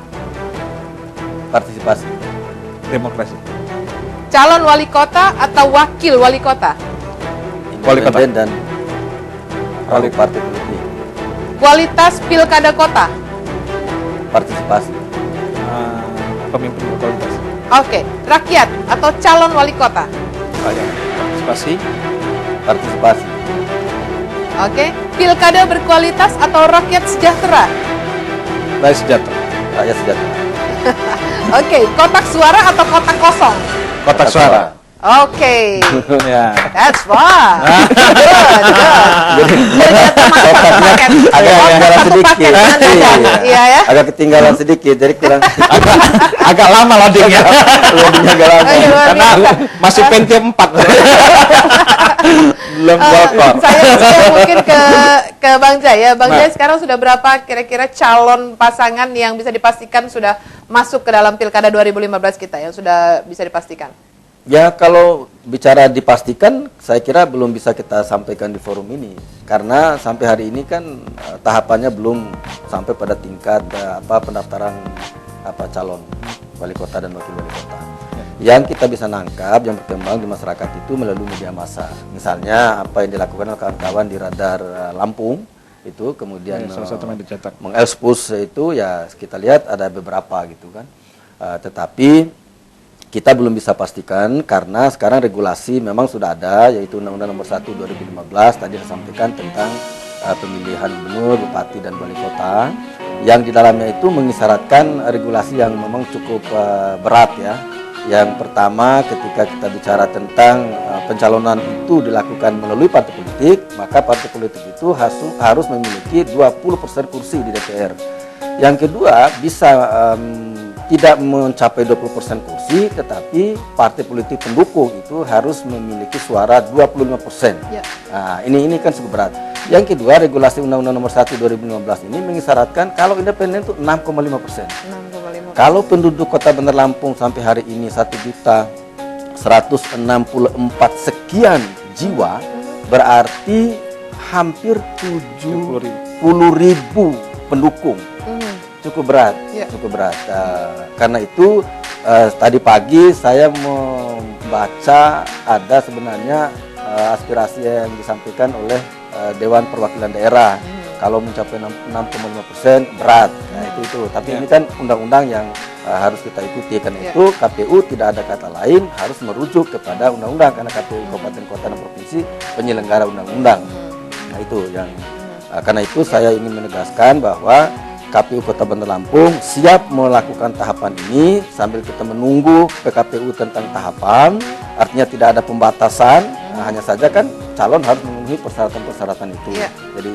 Partisipasi. Demokrasi. Calon wali kota atau wakil wali kota? Wali kota dan wali partai politik. Kualitas pilkada kota? Partisipasi. Pemimpin berkualitas. Oke, rakyat atau calon wali kota? Partisipasi. Partisipasi. Oke, pilkada berkualitas atau rakyat sejahtera? Rakyat sejahtera. Rakyat sejahtera. Oke, kotak suara atau kotak kosong? Kotak suara. Oke, Ya. that's fun. Iya ya. Agak ketinggalan sedikit, jadi kurang. Agak lama loadingnya. Loadingnya agak lama. Karena masih Pentium 4. Belum bokor. Saya mungkin ke Bang Jai ya. Bang Jai sekarang sudah berapa kira-kira calon pasangan yang bisa dipastikan sudah masuk ke dalam pilkada 2015 kita yang sudah bisa dipastikan? Ya, kalau bicara dipastikan, saya kira belum bisa kita sampaikan di forum ini, karena sampai hari ini kan tahapannya belum sampai pada tingkat pendaftaran calon wali kota dan wakil wali kota. Yang kita bisa nangkap, yang berkembang di masyarakat itu melalui media massa. Misalnya apa yang dilakukan oleh kawan-kawan di Radar Lampung itu, kemudian salah satu yang dicetak. Mengekspos itu ya kita lihat ada beberapa gitu kan. Tetapi kita belum bisa pastikan karena sekarang regulasi memang sudah ada, yaitu Undang-Undang Nomor 1 2015 tadi saya sampaikan tentang pemilihan gubernur, bupati dan wali kota, yang di dalamnya itu mengisyaratkan regulasi yang memang cukup berat ya. Yang pertama, ketika kita bicara tentang pencalonan itu dilakukan melalui partai politik, maka partai politik itu harus memiliki 20% kursi di DPR. Yang kedua, bisa tidak mencapai 20% kursi, tetapi partai politik pendukung itu harus memiliki suara 25%. Ya. Nah, ini kan cukup berat. Yang kedua, regulasi Undang-Undang Nomor 1 2015 ini mengisyaratkan kalau independen itu 6,5%. 6,5%. Kalau penduduk Kota Bandar Lampung sampai hari ini 1.164 sekian jiwa, berarti hampir 70.000 pendukung. Cukup berat, cukup berat. Karena itu tadi pagi saya membaca ada sebenarnya aspirasi yang disampaikan oleh Dewan Perwakilan Daerah. Kalau mencapai 6,5% berat, nah itu. Tapi ini kan undang-undang yang harus kita ikuti. Karena itu KPU tidak ada kata lain, harus merujuk kepada undang-undang, karena KPU Kabupaten Kota dan Provinsi penyelenggara undang-undang. Nah itu yang karena itu saya ingin menegaskan bahwa KPU Kota Bandar Lampung siap melakukan tahapan ini sambil kita menunggu PKPU tentang tahapan. Artinya tidak ada pembatasan, hanya saja kan calon harus memenuhi persyaratan-persyaratan itu. Jadi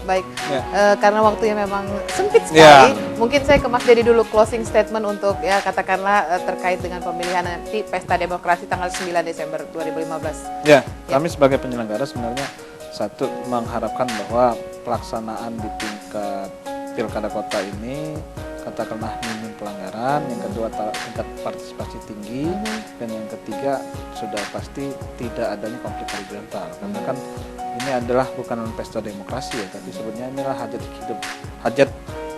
baik. Karena waktunya memang sempit sekali, mungkin saya ke Mas Dedi dulu closing statement untuk katakanlah terkait dengan pemilihan nanti Pesta Demokrasi tanggal 9 Desember 2015. Kami sebagai penyelenggara sebenarnya satu mengharapkan bahwa pelaksanaan di tingkat pilkada kota ini katakanlah minim pelanggaran, yang kedua tingkat partisipasi tinggi, dan yang ketiga sudah pasti tidak adanya konflik horizontal. Karena kan ini adalah bukan pesta demokrasi ya, tapi sebenarnya inilah hajat hidup,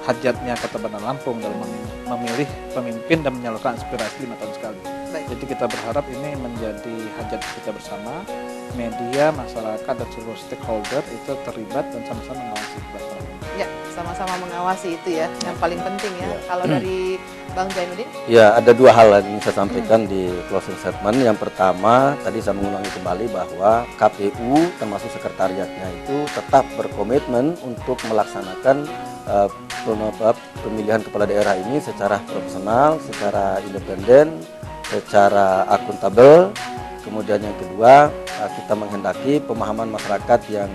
hajatnya Kota Bandar Lampung dalam memilih pemimpin dan menyalurkan aspirasi 5 tahun sekali. Jadi kita berharap ini menjadi hajat kita bersama, media, masyarakat, dan seluruh stakeholder itu terlibat dan sama-sama mengawasi pelaksanaan. Sama-sama mengawasi itu yang paling penting ya. Kalau dari Bang Zainuddin? Ada dua hal yang ingin saya sampaikan di closing statement. Yang pertama, tadi saya mengulangi kembali bahwa KPU termasuk sekretariatnya itu tetap berkomitmen untuk melaksanakan pemilihan kepala daerah ini secara profesional, secara independen, secara akuntabel. Kemudian yang kedua, kita menghendaki pemahaman masyarakat yang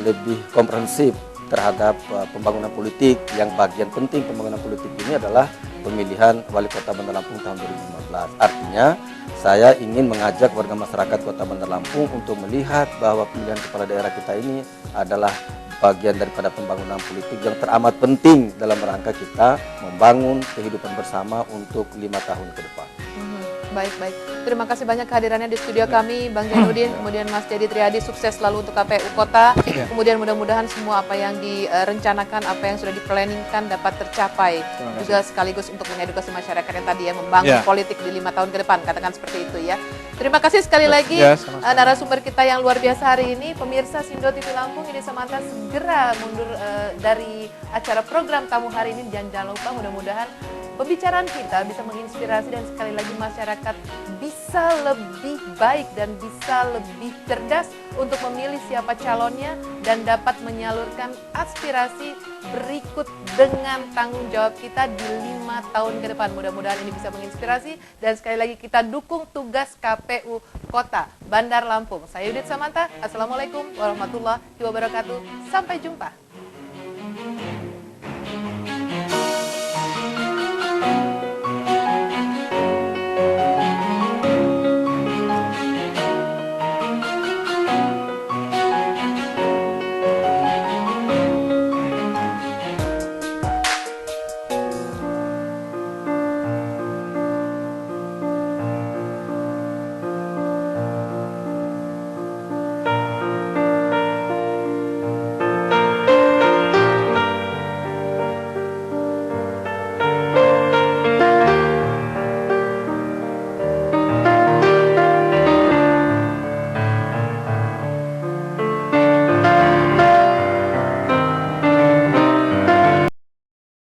lebih komprehensif terhadap pembangunan politik. Yang bagian penting pembangunan politik ini adalah pemilihan Wali Kota Bandar Lampung tahun 2015. Artinya saya ingin mengajak warga masyarakat Kota Bandar Lampung untuk melihat bahwa pemilihan kepala daerah kita ini adalah bagian daripada pembangunan politik yang teramat penting dalam rangka kita membangun kehidupan bersama untuk 5 tahun ke depan. Baik. Terima kasih banyak kehadirannya di studio kami, Bang Zainuddin, kemudian Mas Dedi Triadi, sukses selalu untuk KPU Kota. Kemudian mudah-mudahan semua apa yang direncanakan, apa yang sudah diplanningkan dapat tercapai. Juga sekaligus untuk mengedukasi masyarakat yang tadi membangun politik di 5 tahun ke depan, katakan seperti itu ya. Terima kasih sekali lagi narasumber kita yang luar biasa hari ini. Pemirsa Sindo TV Lampung, ini Samantha segera mundur dari acara program tamu hari ini. Jangan lupa, mudah-mudahan pembicaraan kita bisa menginspirasi dan sekali lagi masyarakat bisa lebih baik dan bisa lebih cerdas untuk memilih siapa calonnya dan dapat menyalurkan aspirasi berikut dengan tanggung jawab kita di 5 tahun ke depan. Mudah-mudahan ini bisa menginspirasi dan sekali lagi kita dukung tugas KPU Kota Bandar Lampung. Saya Yudit Samantha, Assalamualaikum warahmatullahi wabarakatuh. Sampai jumpa.